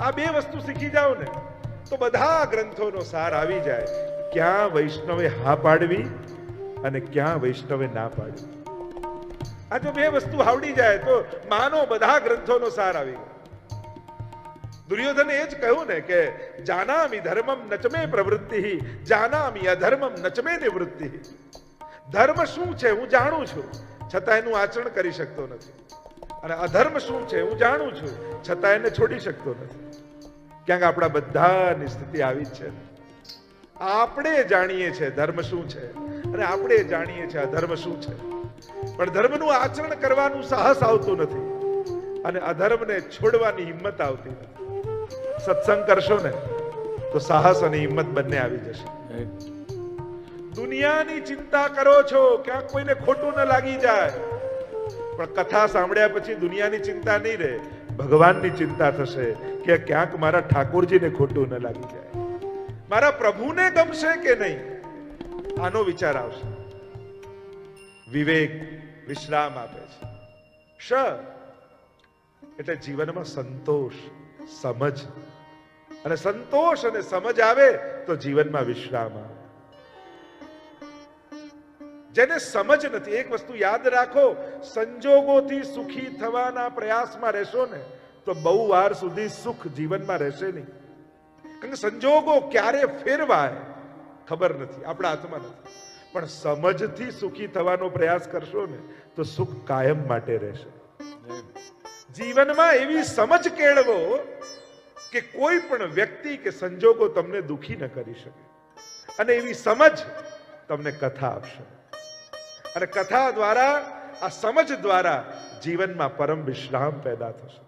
આ બે વસ્તુ શીખી જાઓ ને તો બધા ગ્રંથોનો સાર આવી જાય. ક્યાં વૈષ્ણવે હા પાડવી અને ક્યાં વૈષ્ણવે ના પાડવી. આ જો બે વસ્તુ આવડી જાય તો માનો બધા ગ્રંથોનો સાર આવી ગયો. દુર્યોધને એ જ કહ્યું ને કે જાનામિ ધર્મમ નચમે પ્રવૃત્તિ, જાનામિ અધર્મમ નચમે નિવૃત્તિ. ધર્મ શું છે હું જાણું છું, છતાં એનું આચરણ કરી શકતો નથી. અને અધર્મ શું છે હું જાણું છું, છતાં એને છોડી શકતો નથી. ક્યાંક આપણા બધાની સ્થિતિ આવી જ છે. આપણે જાણીએ છીએ ધર્મ શું છે અને આપણે જાણીએ છીએ અધર્મ શું છે, પણ ધર્મનું આચરણ કરવાનું સાહસ આવતું નથી અને અધર્મને છોડવાની હિંમત આવતી નથી. સત્સંગ કરશો ને તો સાહસ અને હિંમત બંને આવી જશે. દુનિયાની ચિંતા કરો છો ક્યાંક કોઈને ખોટું ન લાગી જાય, પણ કથા સાંભળ્યા પછી દુનિયાની ચિંતા નહીં રહે, ભગવાનની ચિંતા થશે કે ક્યાંક મારા ઠાકોરજીને ખોટું ન લાગી જાય, મારા પ્રભુને ગમશે કે નહીં, આનો વિચાર આવશે. વિવેક વિશ્રામ આપે છે. શ એટલે જીવનમાં સંતોષ, સમજ, અને સંતોષ અને સમજ આવે તો જીવનમાં વિશ્રામ આવે. જેને સમજ નથી, એક વસ્તુ યાદ રાખો, સંજોગોથી સુખી થવાના પ્રયાસમાં રહેશો ને તો બહુ વાર સુધી સુખ જીવનમાં રહેશે નહીં. કારણ કે સંજોગો ક્યારે ફેરવાય ખબર નથી, આપણા હાથમાં નથી. પણ સમજથી સુખી થવાનો પ્રયાસ કરશો ને તો સુખ કાયમ માટે રહેશે. જીવનમાં એવી સમજ કેળવો કે કોઈ પણ વ્યક્તિ કે સંજોગો તમને દુખી ન કરી શકે, અને એવી સમજ તમને કથા આપશે. અને કથા દ્વારા, આ સમજ દ્વારા જીવનમાં પરમ વિશ્રામ પેદા થશે.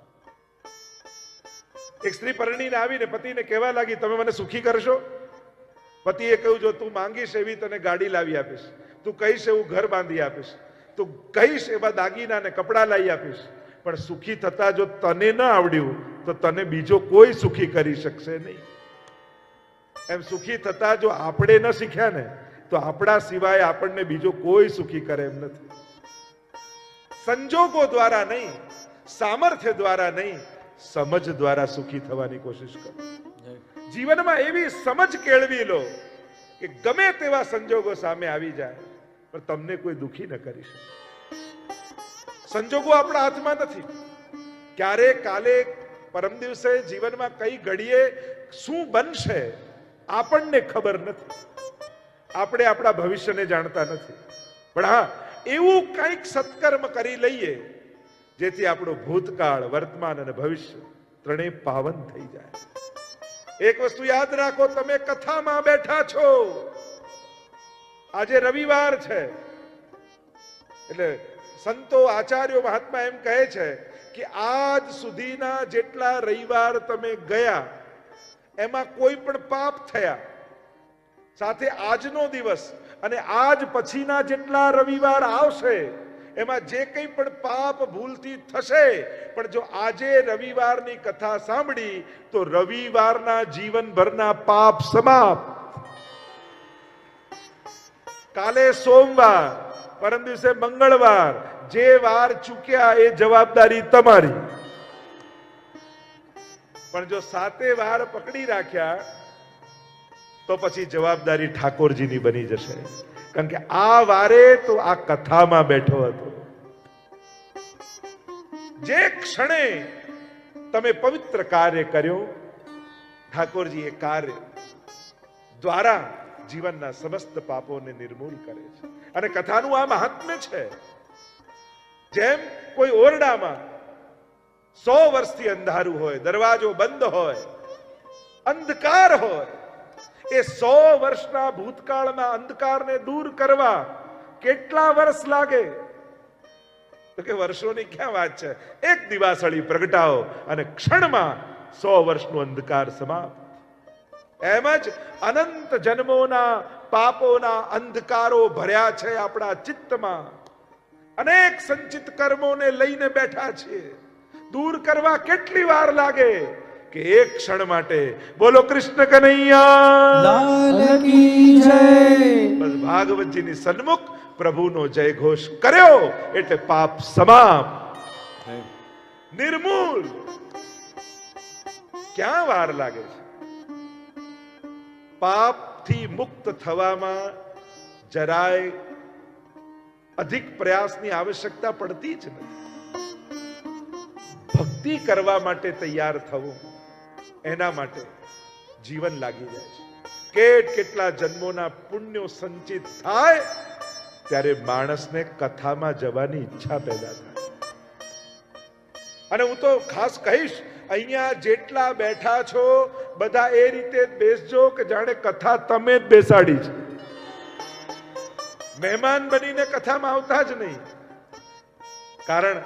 એક સ્ત્રી પરણીને આવીને પતિને કહેવા લાગી, તમે મને સુખી કરશો? પતિએ કહ્યું, જો તું માંગીશ એવી તને ગાડી લાવી આપીશ, તું કહીશ એવું ઘર બાંધી આપીશ, તું કહીશ એવા દાગીના ને કપડા લાવી આપીશ, પણ સુખી થતા જો તને ન આવડ્યું તો તને બીજો કોઈ સુખી કરી શકશે નહીં. એમ સુખી થતા જો આપણે ન શીખ્યા ને તો આપણા સિવાય આપણને બીજો કોઈ સુખી કરે એમ નથી. સંજોગો દ્વારા નહીં, સામર્થ્ય દ્વારા નહીં, સમજ દ્વારા સુખી થવાની કોશિશ કરો. જીવનમાં એવી સમજ કેળવી લો કે ગમે તેવા સંજોગો સામે આવી જાય પણ તમને કોઈ દુખી ન કરી શકે. સંજોગો આપણા હાથમાં નથી. ક્યારે, કાલે, પરમ દિવસે, જીવનમાં કઈ ઘડીએ શું બનશે આપણને ખબર નથી. આપણે આપણા ભવિષ્યને જાણતા નથી. પણ હા, એવું કંઈક સત્કર્મ કરી લઈએ જેથી આપણું ભૂતકાળ, વર્તમાન અને ભવિષ્ય ત્રણેય પાવન થઈ જાય. એક વસ્તુ યાદ રાખો, તમે કથામાં બેઠા છો. આજે રવિવાર છે એટલે સંતો, આચાર્યો, મહાત્મા એમ કહે છે કે આજ સુધીના જેટલા રવિવાર તમે ગયા એમાં કોઈ પણ પાપ થયા, સાથે આજનો દિવસ અને આજ પછીના જેટલા રવિવાર આવશે એમાં જે કંઈ પણ પાપ ભૂલથી થશે, પણ જો આજે રવિવારની કથા સાંભળી તો રવિવારના જીવનભરના પાપ સમાપ્ત. કાલે સોમવાર, પરમ દિવસે મંગળવાર, જે વાર ચૂક્યા એ જવાબદારી તમારી. પણ જો 7 વાર પકડી રાખ્યા તો પછી જવાબદારી ઠાકોરજીની બની જશે. કારણ કે આ વારે તો આ કથામાં બેઠો હતો. જે ક્ષણે તમે પવિત્ર કાર્ય કર્યો, ઠાકોરજી એ કાર્ય દ્વારા જીવનના સમસ્ત પાપોને નિર્મૂલ કરે છે. અને કથાનું આ મહાત્મ્ય છે. જેમ કોઈ ઓરડામાં 100 વર્ષથી અંધારું હોય, દરવાજો બંધ હોય, અંધકાર હોય, એ 100 વર્ષના ભૂતકાળના અંધકારને દૂર કરવા કેટલા વર્ષ લાગે? તો કે વર્ષોની ક્યાં વાત છે, એક દિવાસળી પ્રગટાવો અને ક્ષણમાં 100 વર્ષનો અંધકાર સમાપ્ત. એમ જ અનંત જન્મોના પાપોના અંધકારો ભર્યા છે આપણા ચિત્તમાં. અનેક સંચિત કર્મોને લઈને બેઠા છીએ. દૂર કરવા કેટલી વાર લાગે કે એક ક્ષણ માટે બોલો કૃષ્ણ કનૈયા લાલ કી જય. બસ ભાગવતજીની સન્મુખ પ્રભુનો જય ઘોષ કર્યો એટલે પાપ સમાપ્ત, નિર્મૂલ. ક્યાં વાર લાગે છે? પાપથી મુક્ત થવામાં જરાય અધિક પ્રયાસની આવશ્યકતા પડતી જ નથી. ભક્તિ કરવા માટે તૈયાર થવું, એના માટે જીવન લાગી જાય છે. કેટલા જન્મોના પુણ્યો સંચિત થાય ત્યારે માણસને કથામાં જવાની ઈચ્છા પેદા થાય. અને હું તો ખાસ કહીશ, અહીંયા જેટલા બેઠા છો બધા એ રીતે બેસજો કે જાણે કથા તમે જ બેસાડી છે. મહેમાન બનીને કથામાં આવતા જ નહીં. કારણ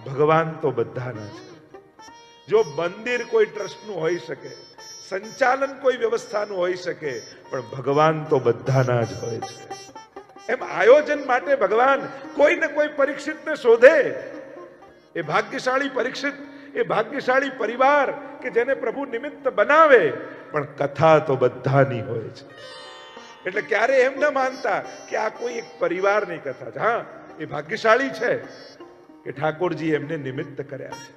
ભગવાન તો બધાના છે. જો મંદિર કોઈ ટ્રસ્ટનું હોઈ શકે, સંચાલન કોઈ વ્યવસ્થાનું હોઈ શકે, પણ ભગવાન તો બધાના જ હોય છે. એમ આયોજન માટે ભગવાન કોઈ ને કોઈ પરીક્ષિતને શોધે. એ ભાગ્યશાળી પરીક્ષિત, એ ભાગ્યશાળી પરિવાર કે જેને પ્રભુ નિમિત્ત બનાવે, પણ કથા તો બધાની હોય છે. એટલે ક્યારે એમ ન માનતા કે આ કોઈ એક પરિવારની કથા છે. હા, એ ભાગ્યશાળી છે કે ઠાકોરજી એમને નિમિત્ત કર્યા છે.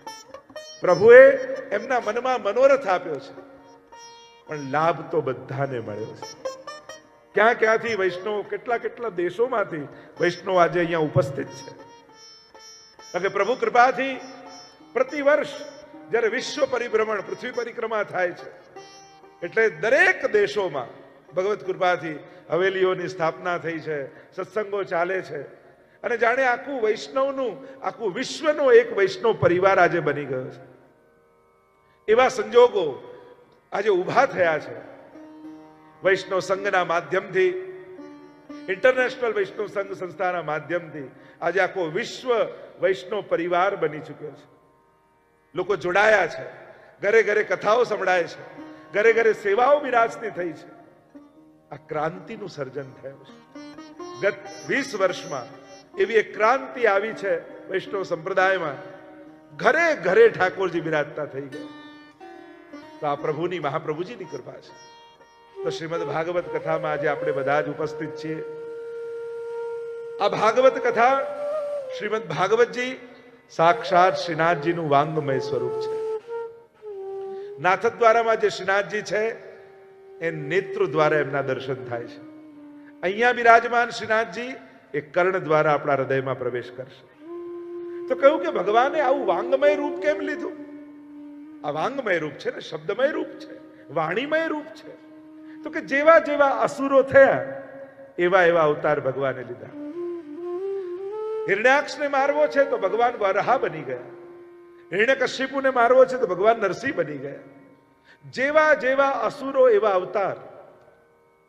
પ્રભુએ એમના મનમાં મનોરથ આપ્યો છે, પણ લાભ તો બધાને મળ્યો છે. ક્યાં ક્યાંથી વૈષ્ણવ, કેટલા કેટલા દેશોમાંથી વૈષ્ણવ આજે અહીંયા ઉપસ્થિત છે. કે પ્રભુ કૃપાથી પ્રતિવર્ષ જ્યારે વિશ્વ પરિભ્રમણ, પૃથ્વી પરિક્રમા થાય છે, એટલે દરેક દેશોમાં ભગવત કૃપાથી હવેલીઓની સ્થાપના થઈ છે, સત્સંગો ચાલે છે, અને જાણે આખું વૈષ્ણવનું, આખું વિશ્વનો એક વૈષ્ણવ પરિવાર આજે બની ગયો છે. એવા સંજોગો આજે ઉભા થયા છે. વૈષ્ણવ સંઘના માધ્યમથી, ઇન્ટરનેશનલ વૈષ્ણવ સંઘ સંસ્થાના માધ્યમથી આજે આખો વિશ્વ વૈષ્ણવ પરિવાર બની ચૂક્યો છે. લોકો જોડાયા છે, ઘરે ઘરે કથાઓ સંભળાય છે, ઘરે ઘરે સેવાઓ બિરાજતી થઈ છે. આ ક્રાંતિનું સર્જન થયું છે. ગત 20 વર્ષમાં એવી એક ક્રાંતિ આવી છે વૈષ્ણવ સંપ્રદાયમાં. ઘરે ઘરે ઠાકોરજી બિરાજતા થઈ ગયા. તો આ પ્રભુની, મહાપ્રભુજીની કૃપા છે. તો શ્રીમદ ભાગવત કથામાં આજે આપણે બધા જ ઉપસ્થિત છીએ. આ ભાગવત કથા, શ્રીમદ ભાગવતજી સાક્ષાત શ્રીનાથજીનું વાંગમય સ્વરૂપ છે. નાથદ્વારામાં જે શ્રીનાથજી છે એ નેત્ર દ્વારા એમના દર્શન થાય છે. અહીંયા બિરાજમાન શ્રીનાથજી એ કર્ણ દ્વારા આપણા હૃદયમાં પ્રવેશ કરશે. તો કહ્યું કે ભગવાને આવું વાંગમય રૂપ કેમ લીધું? આ વાંગમય રૂપ છે ને, શબ્દમય રૂપ છે, વાણીમય રૂપ છે. તો કે જેવા જેવા અસુરો થયા એવા એવા અવતાર ભગવાને લીધા. હિરણ્યાક્ષને મારવો છે તો ભગવાન વરાહ બની ગયા. હિરણ્યકશ્યપુને મારવો છે તો ભગવાન નરસિંહ બની ગયા. જેવા જેવા અસુરો એવા અવતાર.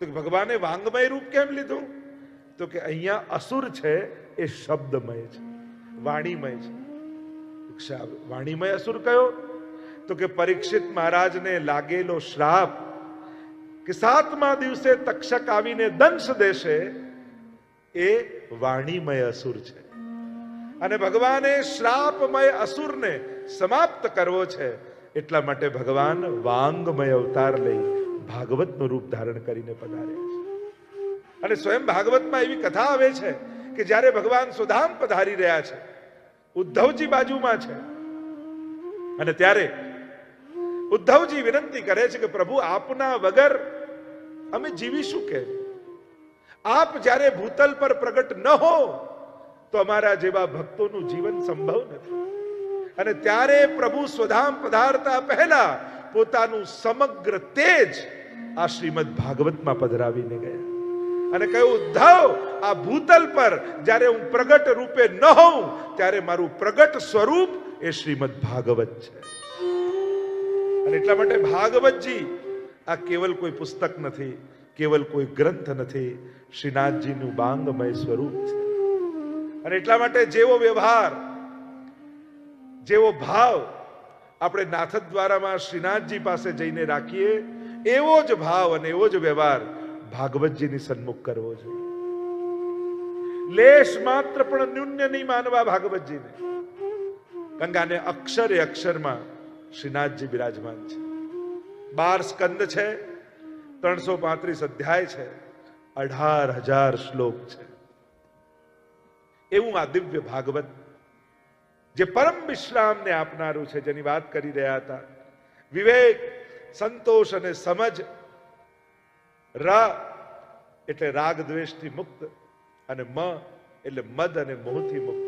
તો ભગવાને વાંગમય રૂપ કેમ લીધું? તો કે અહીંયા અસુર છે એ શબ્દમય છે, વાણીમય છે. વાણીમય અસુર કયો? તો કે પરીક્ષિત મહારાજને લાગેલો શ્રાપ કે 7મા દિવસે તક્ષક આવીને દંશ દેશે, એ વાણીમય અસુર છે. અને ભગવાને શ્રાપમય અસુરને સમાપ્ત કરવો છે, એટલા માટે ભગવાન વાંગમય અવતાર લઈ ભાગવતનું રૂપ ધારણ કરીને પધાર્યા છે. અને સ્વયં ભાગવતમાં એવી કથા આવે છે કે જ્યારે ભગવાન સુધામ પધારી રહ્યા છે, ઉદ્ધવજી બાજુમાં છે, અને ત્યારે ઉદ્ધવજી વિનંતી કરે છે કે પ્રભુ આપના વગર અમે જીવીશું કે? આપ જ્યારે ભૂતલ પર પ્રગટ ન હો તો અમારા જેવા ભક્તોનું જીવન સંભવ નથી. અને ત્યારે પ્રભુ સ્વધામ પધારતા પહેલા પોતાનું સમગ્ર તેજ આ શ્રીમદ ભાગવતમાં પધરાવીને ગયા અને કહ્યું, ઉદ્ધવ, આ ભૂતલ પર જ્યારે હું પ્રગટ રૂપે ન હોઉં ત્યારે મારું પ્રગટ સ્વરૂપ એ શ્રીમદ ભાગવત છે. અને એટલા માટે ભાગવતજી આ કેવલ કોઈ પુસ્તક નથી, કેવલ કોઈ ગ્રંથ નથી, શ્રીનાથજીનું વાંગમય સ્વરૂપ છે. અને એટલા માટે જેવો વ્યવહાર, જેવો ભાવ આપણે નાથદ્વારામાં શ્રીનાથજી પાસે જઈને રાખીએ, એવો જ ભાવ અને એવો જ વ્યવહાર ભાગવતજીની સન્મુખ કરવો જોઈએ. લેશ માત્ર પણ ન્યૂન્ય નહીં માનવા ભાગવતજીને. ગંગાને અક્ષરે અક્ષરમાં શ્રીનાથજી બિરાજમાન છે. 12 સ્કંદ છે, 335 અધ્યાય છે, 18,000 શ્લોક છે. એવું આ દિવ્ય ભાગવત જે પરમ વિશ્રામને આપનારું છે, જેની વાત કરી રહ્યા હતા, વિવેક, સંતોષ અને સમજ. ર એટલે રાગ દ્વેષથી મુક્ત, અને મ એટલે મદ અને મોહથી મુક્ત.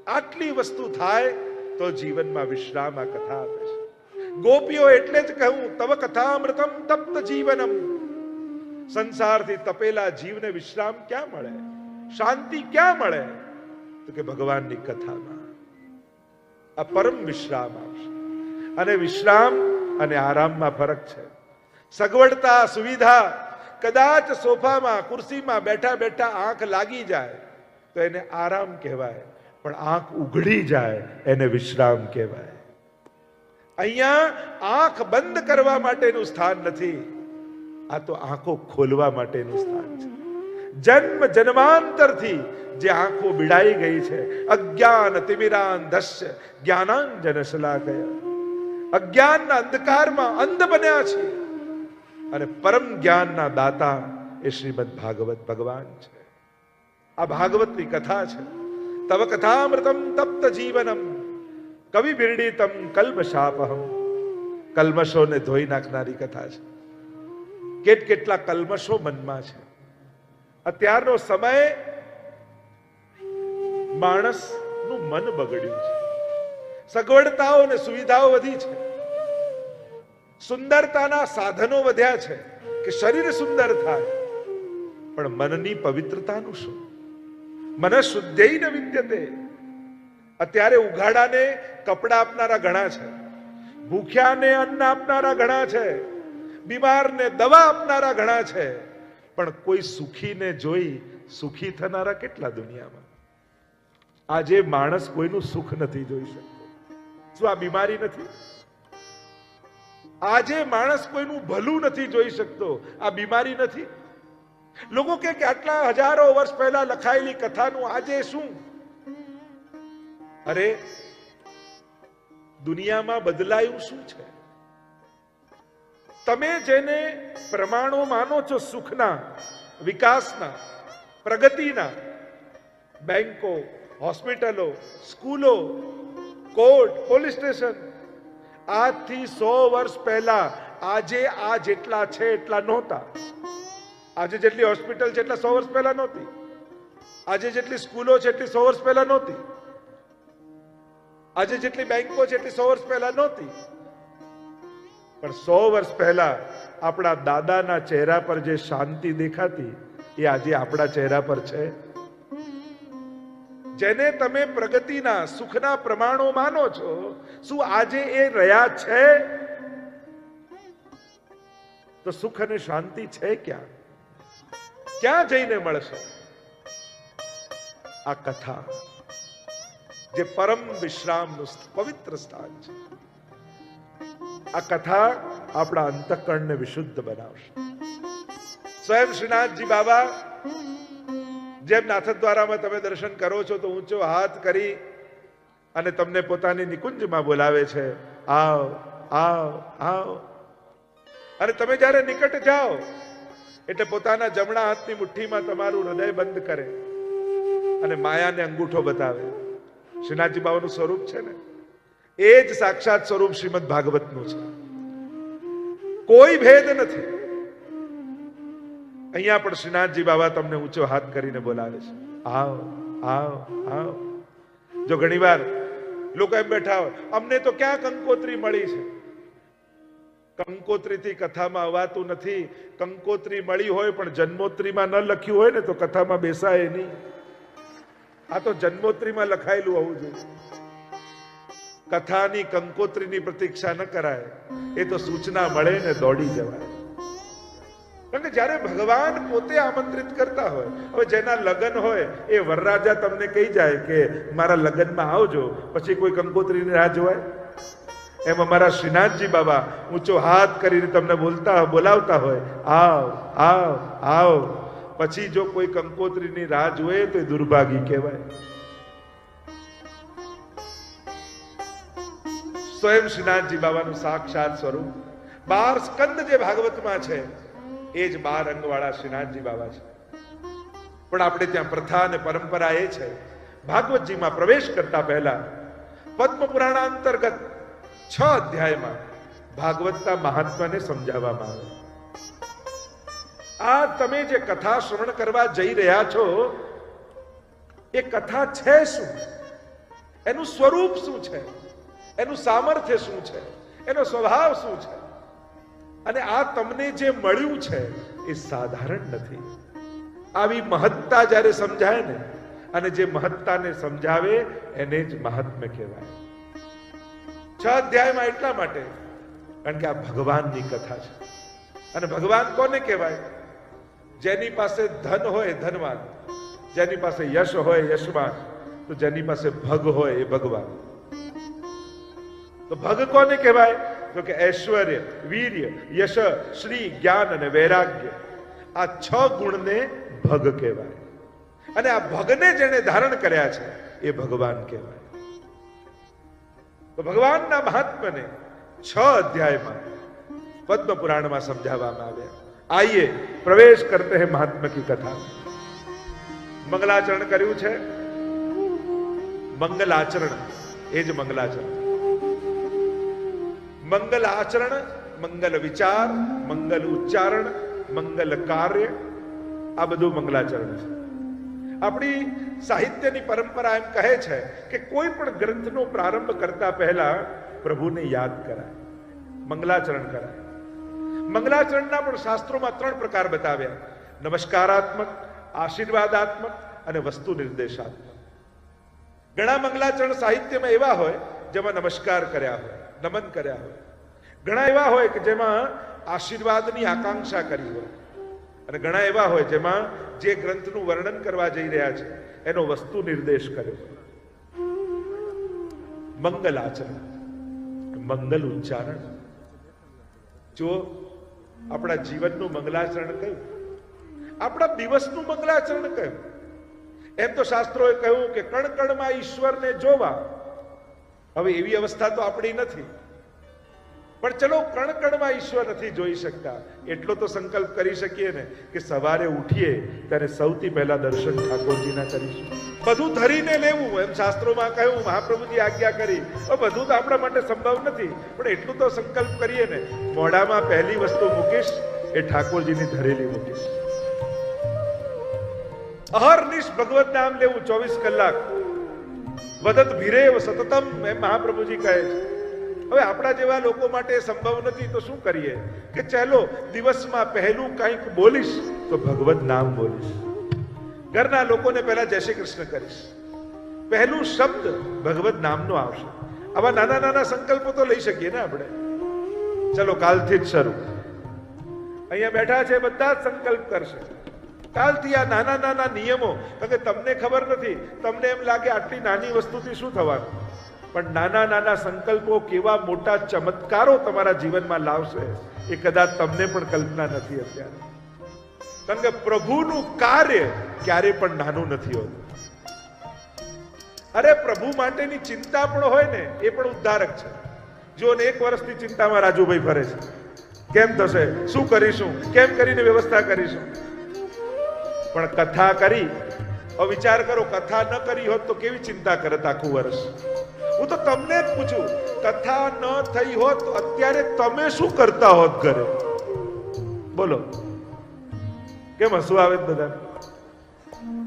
આટલી વસ્તુ થાય તો જીવનમાં વિશ્રામ આ કથા આપે છે. ગોપીઓ એટલે જ કહું, તવ કથામૃતમ તપ્ત જીવનમ. સંસારથી તપેલા જીવને વિશ્રામ ક્યાં મળે, શાંતિ ક્યાં મળે? તો કે ભગવાનની કથામાં આ પરમ વિશ્રામ આપશે. અને વિશ્રામ અને આરામમાં ફરક છે. સગવડતા, સુવિધા, કદાચ સોફામાં ખુરશીમાં બેઠા બેઠા આંખ લાગી જાય તો એને આરામ કહેવાય, પણ આંખ ઉઘડી જાય એને વિશ્રામ કહેવાય. અહીંયા આંખ બંધ કરવા માટેનું સ્થાન નથી, આ તો આંખો ખોલવા માટેનું સ્થાન છે. જન્મ જન્માંતરથી જે આંખો બિડાઈ ગઈ છે, અજ્ઞાન તિમિરાંધસ્ય જ્ઞાનાંજન શલાકયા, અજ્ઞાનના અંધકારમાં અંધ બન્યા છે, અને પરમ જ્ઞાનના દાતા એ શ્રીમદ ભાગવત ભગવાન છે. આ ભાગવતની કથા છે. તવ કથામૃતમ તપ્ત જીવનમ કવિ બિરડીતમ કલ્મશાપહમ. કલ્મશોને ધોઈ નાખનારી કથા છે. કેટલા કલ્મશો મનમાં છે. અત્યારનો સમય માણસનું મન બગડ્યું છે. સગવડતાઓ અને સુવિધાઓ વધી છે, સુંદરતાના સાધનો વધ્યા છે કે શરીર સુંદર થાય, પણ મનની પવિત્રતાનું શું? મન શુદ્ધૈ ન વિદ્યતે. અત્યારે ઉઘાડાને કપડા આપનારા ઘણા છે, ભૂખ્યાને અન્ન આપનારા ઘણા છે, બીમારને દવા આપનારા ઘણા છે, પણ કોઈ સુખીને જોઈ સુખી થનારા કેટલા દુનિયામાં? આજે માણસ કોઈનું સુખ નથી જોઈ શકતો. શું આ બીમારી નથી? આજે માણસ કોઈનું ભલું નથી જોઈ શકતો, આ બીમારી નથી? લોકો કે આટલા હજારો વર્ષ પહેલા લખાયેલી કથાનું આજે શું? અરે દુનિયામાં બદલાયું શું છે? તમે જેને પ્રમાણો માનો છો સુખના, વિકાસના, પ્રગતિના, બેંકો, હોસ્પિટલો, સ્કૂલો, કોર્ટ, પોલીસ સ્ટેશન, આજથી 100 વર્ષ પહેલા આજે આ જેટલા છે એટલા નહોતા. આજે જેટલી હોસ્પિટલ છે એટલા 100 વર્ષ પહેલા નહોતી. આજે જેટલી સ્કૂલો છે એટલી 100 વર્ષ પહેલા નહોતી. આજે જેટલી બેંકો છે એટલી 100 વર્ષ પહેલા નહોતી. પણ 100 વર્ષ પહેલા આપણા દાદાના ચહેરા પર જે શાંતિ દેખાતી એ આજે આપણા ચહેરા પર છે. જેને તમે પ્રગતિના, સુખના પ્રમાણો માનો છો, શું આજે એ રહ્યા છે? તો સુખ અને શાંતિ છે ક્યાં? ક્યાં જઈને મળશે? આ કથા જે પરમ વિશ્રામનું પવિત્ર સ્થાન છે, આ કથા આપણા અંતઃકરણને વિશુદ્ધ બનાવશે. સ્વયં શ્રીનાથજી બાબા જેમ નાથદ્વારામાં તમે દર્શન કરો છો તો ઊંચો હાથ કરી અને તમને પોતાની નિકુંજમાં બોલાવે છે, આવ આવ આવ. અને તમે જ્યારે નિકટ જાઓ એટલે પોતાના જમણા હાથની મુઠ્ઠીમાં તમારું હૃદય બંધ કરે અને માયાને અંગૂઠો બતાવે. શ્રીનાથજી બાબાનું સ્વરૂપ છે ને, એ જ સાક્ષાત સ્વરૂપ શ્રીમદ ભાગવતનું છે. કોઈ ભેદ નથી. અહીંયા પણ શ્રીનાથજી બાબા તમને ઊંચો હાથ કરીને બોલાવે છે, આવ આવ આવ. જો ઘણીવાર લોકો એમ બેઠા હોય, અમને તો ક્યાં કંકોત્રી મળી છે. કંકોત્રીથી કથામાં અવાતું નથી. કંકોત્રી મળી હોય પણ જન્મોત્રીમાં ન લખ્યું હોય ને તો કથામાં બેસાય નહીં. આ તો જન્મોત્રીમાં લખાયેલું હોવું જોઈએ. કથાની કંકોત્રીની પ્રતીક્ષા ન કરાય. એ તો સૂચના મળે ને દોડી જવાય. કારણ કે જ્યારે ભગવાન પોતે આમંત્રિત કરતા હોય, હવે જેના લગ્ન હોય એ વરરાજા તમને કહી જાય કે મારા લગ્નમાં આવજો, પછી કોઈ કંકોત્રીની રાહ જોવાય? એમ અમારા શ્રીનાથજી બાબા ઊંચો હાથ કરીને તમને બોલાવતા હોય, આવ આવ આવ. પછી જો કોઈ કંકોત્રીની રાહ જોવે તો એ દુર્ભાગી કહેવાય. સ્વયં શ્રીનાથજી બાબાનું સાક્ષાત સ્વરૂપ 12 સ્કંદ જે ભાગવતમાં છે એ જ 12 અંગવાળા શ્રીનાથજી બાબા છે. પણ આપણે ત્યાં પ્રથા અને પરંપરા એ છે, ભાગવતજીમાં પ્રવેશ કરતા પહેલા પદ્મ પુરાણ અંતર્ગત 6 અધ્યાયમાં ભાગવતના મહાત્માને સમજાવવામાં આવે. આ તમે જે કથા શ્રવણ કરવા જઈ રહ્યા છો એ કથા છે શું, એનું સ્વરૂપ શું છે, એનું સામર્થ્ય શું છે, એનો સ્વભાવ શું છે. અને આ તમને જે મળ્યું છે એ સાધારણ નથી. આવી મહત્તા જ્યારે સમજાય ને, અને જે મહત્તાને સમજાવે એને જ મહાત્મ્ય કહેવાય. 6 અધ્યાયમાં એટલા માટે કારણ કે આ ભગવાનની કથા છે. અને ભગવાન કોને કહેવાય? જેની પાસે ધન હોય ધનવાન, જેની પાસે યશ હોય યશવાન, તો જેની પાસે ભગ હોય એ ભગવાન. તો ભગ કોને કહેવાય? તો કે ઐશ્વર્ય, વીર્ય, યશ, શ્રી, જ્ઞાન અને વૈરાગ્ય, આ 6 ગુણને ભગ કહેવાય. અને આ ભગને જેને ધારણ કર્યા છે એ ભગવાન કહેવાય. તો ભગવાનના મહાત્મ્યને 6 અધ્યાયમાં પદ્મ પુરાણમાં સમજાવવામાં આવ્યા. આइए प्रवेश करते हैं महात्मा की कथा. मंगलाचरण કર્યું છે. મંગલાચરણ એ જ મંગલાચરણ. મંગલ આચરણ, મંગલ વિચાર, મંગલ ઉચ્ચારણ, મંગલ કાર્ય, આ બધું મંગલાચરણ છે. આપણી સાહિત્યની પરંપરા એમ કહે છે કે કોઈ પણ ગ્રંથનો પ્રારંભ કરતા પહેલા પ્રભુને યાદ કરાય, મંગલાચરણ કરાય. મંગલાચરણના પણ શાસ્ત્રોમાં 3 પ્રકાર બતાવ્યા: નમસ્કારાત્મક, આશીર્વાદાત્મક અને વસ્તુ નિર્દેશાત્મક. ઘણા મંગલાચરણ સાહિત્યમાં એવા હોય જેમાં નમસ્કાર કર્યા હોય, નમન કર્યા હોય. ઘણા એવા હોય કે જેમાં આશીર્વાદની આકાંક્ષા કરી હોય, અને ઘણા એવા હોય જેમાં જે ગ્રંથનું વર્ણન કરવા જઈ રહ્યા છે એનો વસ્તુ નિર્દેશ કર્યો હોય. મંગલાચરણ, મંગલ ઉચ્ચારણ. જો આપણા જીવનનું મંગલાચરણ કયું, આપણા દિવસનું મંગલાચરણ કયું? એમ તો શાસ્ત્રોએ કહ્યું કે કણ કણમાં ઈશ્વરને જોવા. હવે એવી અવસ્થા તો આપણી નથી, પણ ચલો કણ કણમાં ઈશ્વર નથી જોઈ શકતા, એટલો તો સંકલ્પ કરી શકીએ ને કે સવારે ઉઠીએ ત્યારે સૌથી પહેલા દર્શન ઠાકોરજીના કરીશું. બધું ધરીને લેવું એમ શાસ્ત્રોમાં કહ્યું, મહાપ્રભુજી આજ્ઞા કરી. બધું તો આપણા માટે સંભવ નથી, પણ એટલું તો સંકલ્પ કરીએ ને, મોઢામાં પહેલી વસ્તુ મૂકીશ એ ઠાકોરજીની ધરેલી મૂકીશ. અહર્નિશ ભગવત નામ લેવું 24 કલાક. વદત ભીરેવ સતતમ એમ મહાપ્રભુજી કહે છે. હવે આપણા જેવા લોકો માટે સંભવ નથી તો શું કરીએ કે ચાલો દિવસમાં પહેલું કંઈક બોલીશ તો ભગવત નામ બોલીશ. ઘરના લોકોને પહેલા જય શ્રી કૃષ્ણ કરીશ, પહેલું શબ્દ ભગવત નામનો આવશે. આવા નાના નાના સંકલ્પો તો લઈ શકીએ ને આપણે. ચલો કાલથી જ શરૂ. અહીંયા બેઠા છે બધા જ સંકલ્પ કરશે કાલથી. આ નાના નાના નિયમો, કારણ કે તમને ખબર નથી, તમને એમ લાગે આટલી નાની વસ્તુથી શું થવાનું, પણ નાના નાના સંકલ્પો કેવા મોટા ચમત્કારો તમારા જીવનમાં લાવશે એ કદાચ તમને પણ કલ્પના નથી અત્યારે. કારણ કે પ્રભુનું કાર્ય ક્યારે પણ નાનું નથી હોતું. અરે પ્રભુ માટેની ચિંતા પણ હોય ને એ પણ ઉદ્ધારક છે. જો 1 વર્ષથી ચિંતામાં રાજુભાઈ ફરે છે, કેમ થશે, શું કરીશું, કેમ કરીને વ્યવસ્થા કરીશું. પણ કથા કરી, હવે વિચાર કરો, કથા ન કરી હોત તો કેવી ચિંતા કરત આખું વર્ષ. હું તો તમને જ પૂછું, કથા ન થઈ હોત તો અત્યારે તમે શું કરતા હોત ઘરે? બોલો, કેમ હસવું આવે બધા?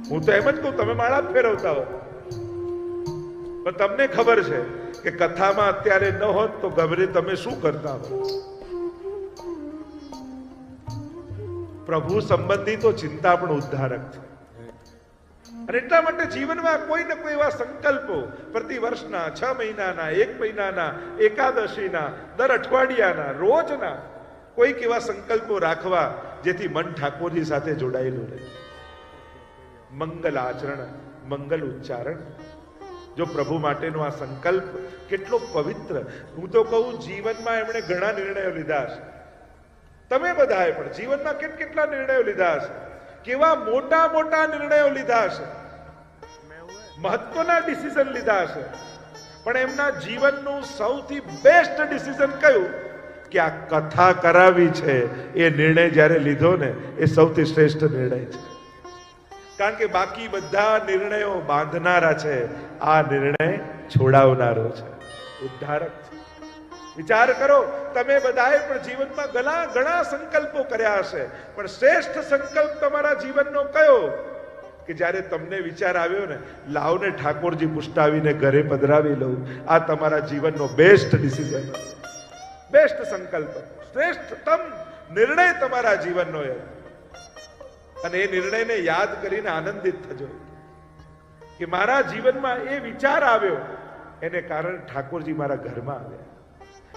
હું તો એમ જ કહું, તમે માળા જ ફેરવતા હોત. પણ તમને ખબર છે કે કથામાં અત્યારે ન હોત તો ગભરે તમે શું કરતા હોત? પ્રભુ સંબંધી તો ચિંતા પણ ઉદ્ધારક છે. અને એટલા માટે જીવનમાં કોઈ ને કોઈ એવા સંકલ્પો પ્રતિ વર્ષના, 6 મહિનાના, 1 મહિનાના, એકાદશીના, દર અઠવાડિયાના, રોજના કોઈક એવા સંકલ્પો રાખવા જેથી મન ઠાકોરજી સાથે જોડાયેલું રહે. મંગલ આચરણ, મંગલ ઉચ્ચારણ. જો પ્રભુ માટેનો આ સંકલ્પ કેટલો પવિત્ર. હું તો કહું, જીવનમાં એમણે ઘણા નિર્ણયો લીધા છે. તમે બધાએ પણ જીવનમાં કેટલા નિર્ણયો લીધા હશે, કેવા મોટા મોટા નિર્ણયો લીધા હશે, મહત્વના ડિસિઝન લીધા હશે. પણ એમના જીવનનું સૌથી બેસ્ટ ડિસિઝન કયું? કે આ કથા કરાવી છે એ નિર્ણય જ્યારે લીધો ને એ સૌથી શ્રેષ્ઠ નિર્ણય છે. કારણ કે બાકી બધા નિર્ણયો બાંધનારા છે, આ નિર્ણય છોડાવનારો છે, ઉદ્ધારક છે. વિચાર કરો, તમે બધાએ પણ જીવનમાં ઘણા સંકલ્પો કર્યા હશે, પણ શ્રેષ્ઠ સંકલ્પ તમારા જીવનનો કયો? કે જ્યારે તમને વિચાર આવ્યો ને, લાવને ઠાકોરજી પુષ્ટાવીને ઘરે પધરાવી લઉં, આ તમારા જીવનનો બેસ્ટ ડિસિઝન, બેસ્ટ સંકલ્પ, શ્રેષ્ઠતમ નિર્ણય તમારા જીવનનો એ. અને એ નિર્ણયને યાદ કરીને આનંદિત થજો કે મારા જીવનમાં એ વિચાર આવ્યો, એને કારણે ઠાકોરજી મારા ઘરમાં આવ્યા.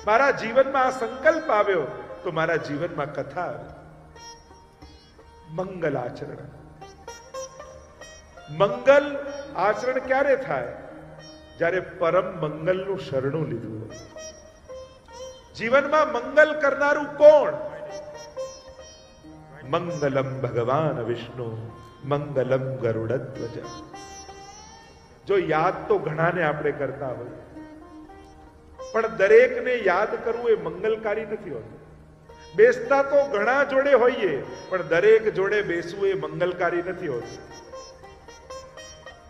મારા જીવનમાં આ સંકલ્પ આવ્યો તો મારા જીવનમાં કથા આવી. મંગલ આચરણ. મંગલ આચરણ ક્યારે થાય? જ્યારે પરમ મંગલનું શરણું લીધું હોય. જીવનમાં મંગલ કરનારું કોણ? મંગલમ ભગવાન વિષ્ણુ મંગલમ ગરુડધ્વજ. જો યાદ તો ઘણાને આપણે કરતા હોય, પણ દરેકને યાદ કરવું એ મંગલકારી નથી હોતું. બેસતા તો ઘણા જોડે હોઈએ, પણ દરેક જોડે બેસવું એ મંગલકારી નથી હોતું.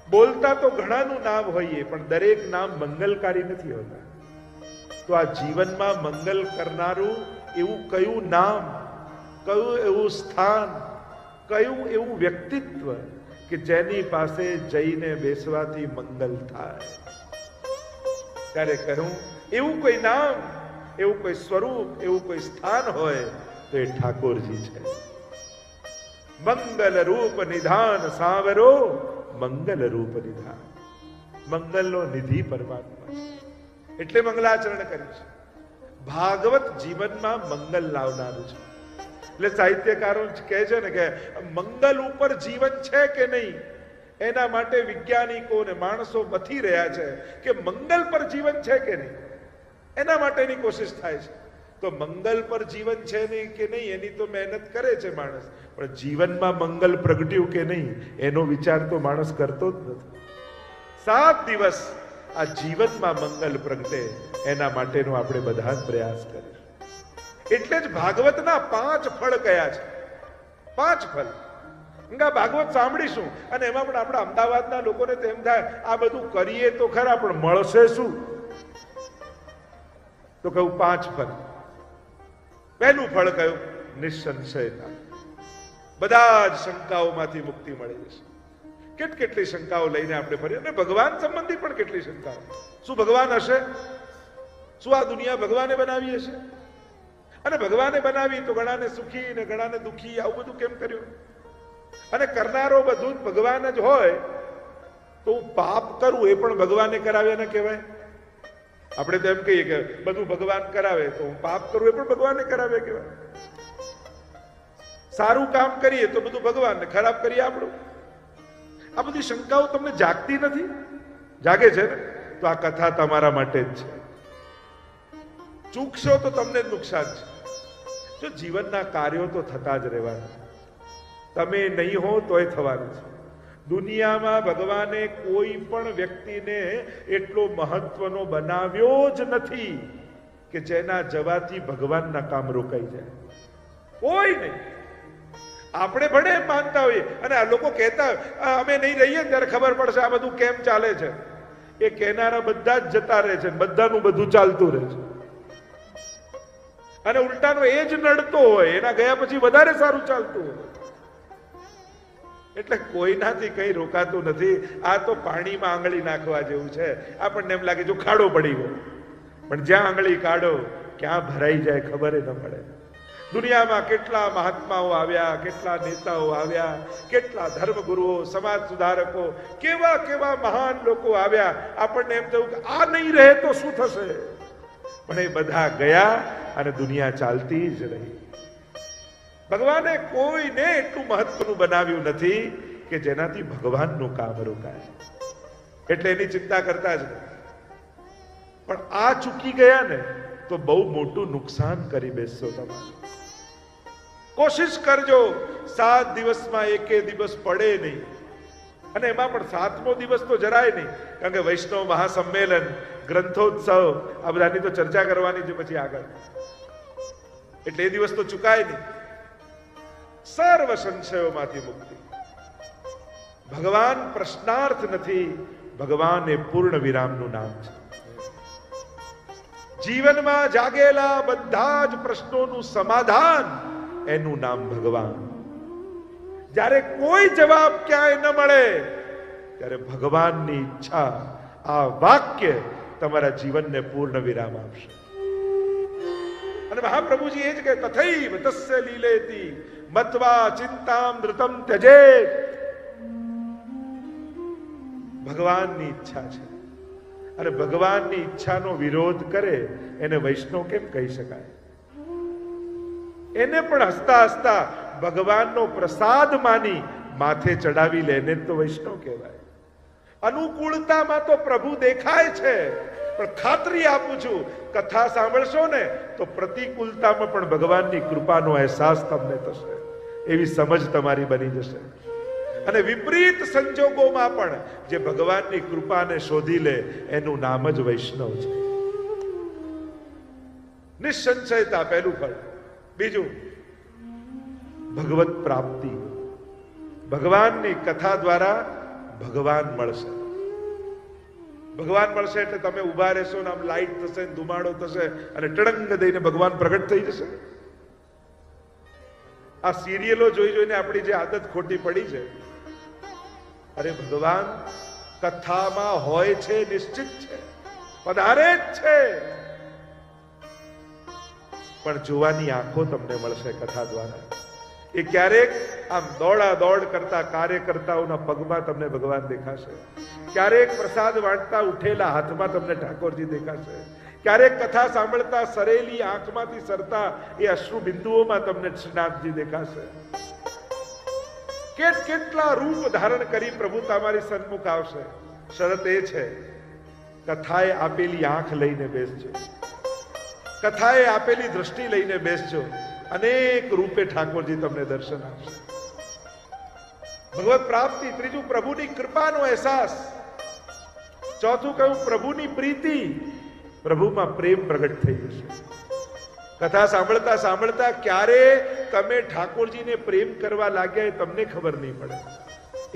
બોલતા તો ઘણાનું નામ હોઈએ, પણ દરેક નામ મંગલકારી નથી હોતા. તો આ જીવનમાં મંગલ કરનારું એવું કયું નામ, કયું એવું સ્થાન, કયું એવું વ્યક્તિત્વ કે જેની પાસે જઈને બેસવાથી મંગલ થાય? ત્યારે કહું, એવું કોઈ નામ, એવું કોઈ સ્વરૂપ, એવું કોઈ સ્થાન હોય તો એ ઠાકોરજી છે. મંગલ રૂપ નિધાન સાવરો, મંગલ રૂપ નિધાન. મંગલનો નિધિ પરમાત્મા છે, એટલે મંગલાચરણ કર્યું છે. ભાગવત જીવનમાં મંગલ લાવનારું છે. એટલે સાહિત્યકારો કહે છે ને કે મંગલ ઉપર જીવન છે કે નહીં, એના માટે વૈજ્ઞાનિકો ને માણસો મથી રહ્યા છે કે મંગલ પર જીવન છે કે નહીં, એના માટેની કોશિશ થાય છે. તો મંગલ પર જીવન છે નહીં કે નહીં એની તો મહેનત કરે છે માણસ, પણ જીવનમાં મંગલ પ્રગટ્યું કે નહીં એનો વિચાર તો માણસ કરતો જ નથી. 7 દિવસ આ જીવનમાં મંગલ પ્રગટે એના માટેનો આપણે બધા જ પ્રયાસ કરીશું. એટલે જ ભાગવતના 5 ફળ કયા છે. 5 ફળ ભાગવત સાંભળીશું અને એમાં પણ આપણા અમદાવાદના લોકોને તેમ થાય આ બધું કરીએ તો ખરા, પણ મળશે શું? તો કહું 5 ફળ. પહેલું ફળ કયું? નિસંશયતા. બધા જ શંકાઓમાંથી મુક્તિ મળી જશે. કેટલી શંકાઓ લઈને આપણે ફરીએ, અને ભગવાન સંબંધી પણ કેટલી શંકાઓ. શું ભગવાન હશે? શું આ દુનિયા ભગવાને બનાવી હશે? અને ભગવાને બનાવી તો ઘણાને સુખી ને ઘણાને દુખી, આવું બધું કેમ કર્યું? અને કરનારો બધું જ ભગવાન જ હોય તો હું પાપ કરું એ પણ ભગવાને કરાવ્યા ન કહેવાય? આપણે તો એમ કહીએ કે બધું ભગવાન કરાવે તો હું પાપ કરું એ પણ ભગવાને કરાવ્યા કહેવાય. સારું કામ કરીએ તો બધું ભગવાન, ખરાબ કરીએ આપણું. આ બધી શંકાઓ તમને જાગતી નથી? જાગે છે ને? તો આ કથા તમારા માટે જ છે. ચૂકશો તો તમને જ નુકસાન છે. જો જીવનના કાર્યો તો થતા જ રહેવાના, તમે નહીં હો તોય થવાનું છે. દુનિયામાં ભગવાને કોઈ પણ વ્યક્તિને એટલો મહત્વનો બનાવ્યો જ નથી કે જેના જવાથી ભગવાનના કામ રોકાઈ જાય. કોઈ નહીં. આપણે ભણે માનતા હોઈએ અને આ લોકો કહેતા અમે નહીં રહીએ ત્યારે ખબર પડશે આ બધું કેમ ચાલે છે. એ કહેનારા બધા જ જતા રહે છે, બધાનું બધું ચાલતું રહે છે. અને ઉલટાનો એ જ નડતો હોય, એના ગયા પછી વધારે સારું ચાલતું હોય. એટલે કોઈનાથી કઈ રોકાતું નથી. આ તો પાણીમાં આંગળી નાખવા જેવું છે. આપણને એમ લાગે જો ખાડો પડી ગયો, પણ જ્યાં આંગળી કાઢો ક્યાં ભરાઈ જાય ખબર ન પડે. દુનિયામાં કેટલા મહાત્માઓ આવ્યા, કેટલા નેતાઓ આવ્યા, કેટલા ધર્મગુરુઓ, સમાજ સુધારકો, કેવા કેવા મહાન લોકો આવ્યા. આપણને એમ થયું કે આ નહીં રહે તો શું થશે, પણ એ બધા ગયા અને દુનિયા ચાલતી જ રહી. ભગવાને કોઈને એટલું મહત્વનું બનાવ્યું નથી કે જેનાથી ભગવાનનું કામ રોકાય. એટલે એની ચિંતા કરતા જ નહીં. પણ આ ચૂકી ગયા ને તો બહુ મોટું નુકસાન કરી બેસશો તમારે. કોશિશ કરજો 7 દિવસમાં એકે દિવસ પડે નહીં. અને એમાં પણ 7મો દિવસ તો જરાય નહીં, કારણ કે વૈષ્ણવ મહાસંમેલન, ગ્રંથોત્સવ, આ બધાની તો ચર્ચા કરવાની છે પછી આગળ. એટલે એ દિવસ તો ચુકાય નહીં. સર્વ સંશયોમાંથી મુક્તિ. ભગવાન પ્રશ્નાર્થ નથી, ભગવાન એ પૂર્ણ વિરામનું નામ છે. જીવનમાં જાગેલા બધા જ પ્રશ્નોનું સમાધાન એનું નામ ભગવાન. જ્યારે કોઈ જવાબ ક્યાંય ન મળે ત્યારે ભગવાનની ઈચ્છા, આ વાક્ય તમારા જીવનને પૂર્ણ વિરામ આપશે. અને મહાપ્રભુજી એ જ કે તથૈવ તસ્ય લીલેતિ મત્વા ચિંતામ ધૃતમ ત્યજેત. ભગવાનની ઈચ્છા છે અને ભગવાનની ઈચ્છાનો વિરોધ કરે એને વૈષ્ણવ કેમ કહી શકાય? એને પણ હસતા હસતા ભગવાનનો પ્રસાદ માની માથે ચડાવી લે એને તો વૈષ્ણવ કહેવાય. અનુકૂળતામાં તો પ્રભુ દેખાય છે, પણ ખાતરી આપું છું કથા સાંભળશો ને તો પ્રતિકૂળતામાં પણ ભગવાનની કૃપાનો અહેસાસ તમને થશે, એવી સમજ તમારી બની જશે. અને વિપરીત સંજોગોમાં પણ જે ભગવાનની કૃપાને શોધી લે એનું નામ જ વૈષ્ણવ છે. નિસંશયતા પહેલું ફળ. બીજું ભગવત પ્રાપ્તિ. ભગવાનની કથા દ્વારા ભગવાન મળશે. ભગવાન મળશે એટલે તમે ઉભા રહેશો ને આમ લાઈટ થશે, ધુમાડો થશે અને ટડંગ દઈને ભગવાન પ્રગટ થઈ જશે. આ સિરિયલો જોઈ જોઈને આપણી જે આદત ખોટી પડી છે. અરે ભગવાન કથામાં હોય છે, નિશ્ચિત છે, પધારે જ છે, પણ જોવાની આંખો તમને મળશે કથા દ્વારા. એ ક્યારેક આમ દોડા દોડ કરતા કાર્યકર્તાઓના પગમાં તમને ભગવાન દેખાશે, ક્યારેક પ્રસાદ વાંટતા ઉઠેલા હાથમાં તમને ઠાકોરજી દેખાશે, ક્યારેક કથા સાંભળતા સરેલી આંખમાંથી સરતા એ અશ્રુ બિંદુઓમાં તમને શ્રીનાથજી દેખાશે. કેટલા રૂપ ધારણ કરી પ્રભુ તમારી સન્મુખ આવશે. શરત એ છે કથાએ આપેલી આંખ લઈને બેસજો, કથાએ આપેલી દ્રષ્ટિ લઈને બેસજો. અનેક રૂપે ઠાકોરજી તમને દર્શન આપશે. ભગવત પ્રાપ્તિ. ત્રીજું પ્રભુની કૃપાનો અહેસાસ. ચોથું કહ્યું પ્રભુની પ્રીતિ. પ્રભુમાં પ્રેમ પ્રગટ થઈ જશે. કથા સાંભળતા સાંભળતા ક્યારે તમે ઠાકોરજીને પ્રેમ કરવા લાગ્યા એ તમને ખબર નહીં પડે,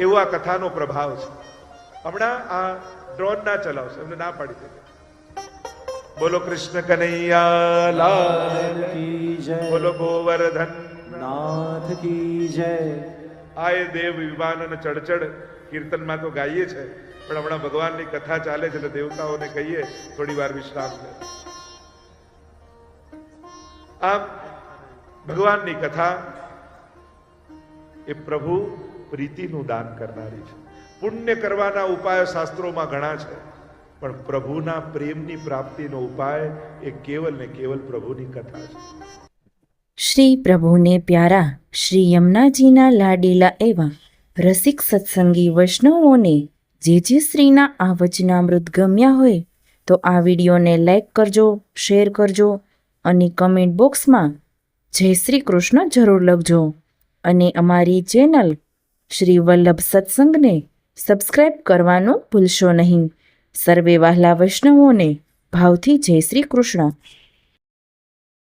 એવો આ કથાનો પ્રભાવ છે. હમણાં આ ડ્રોન ના ચલાવશે, એમને ના પાડી દે. બોલો કૃષ્ણ કનૈયા લાલ કી જય, બોલો ગોવર્ધન નાથ કી જય. આ દેવ વિમાન અને ચડચડ કીર્તનમાં તો ગાઈએ છે, પણ હમણાં ભગવાનની કથા ચાલે છે એટલે દેવતાઓને કહીએ થોડી વાર વિશ્રામ લે. આમ ભગવાનની કથા એ પ્રભુ પ્રીતિનું દાન કરનારી છે. પુણ્ય કરવાના ઉપાયો શાસ્ત્રોમાં ઘણા છે, પણ પ્રભુના પ્રેમની પ્રાપ્તિનો ઉપાય એ કેવલ ને કેવલ પ્રભુની કથા છે. શ્રી પ્રભુને પ્યારા શ્રી યમુનાજીના લાડીલા એવા રસિક સત્સંગી વૈષ્ણવોને જે શ્રીના આ વચનામૃત ગમ્યા હોય તો આ વિડીયોને લાઈક કરજો, શેર કરજો અને કમેન્ટ બોક્સમાં જય શ્રી કૃષ્ણ જરૂર લખજો. અને અમારી ચેનલ શ્રી વલ્લભ સત્સંગને સબસ્ક્રાઈબ કરવાનું ભૂલશો નહીં. સર્વે વહાલા વૈષ્ણવોને ભાવથી જય શ્રી કૃષ્ણ.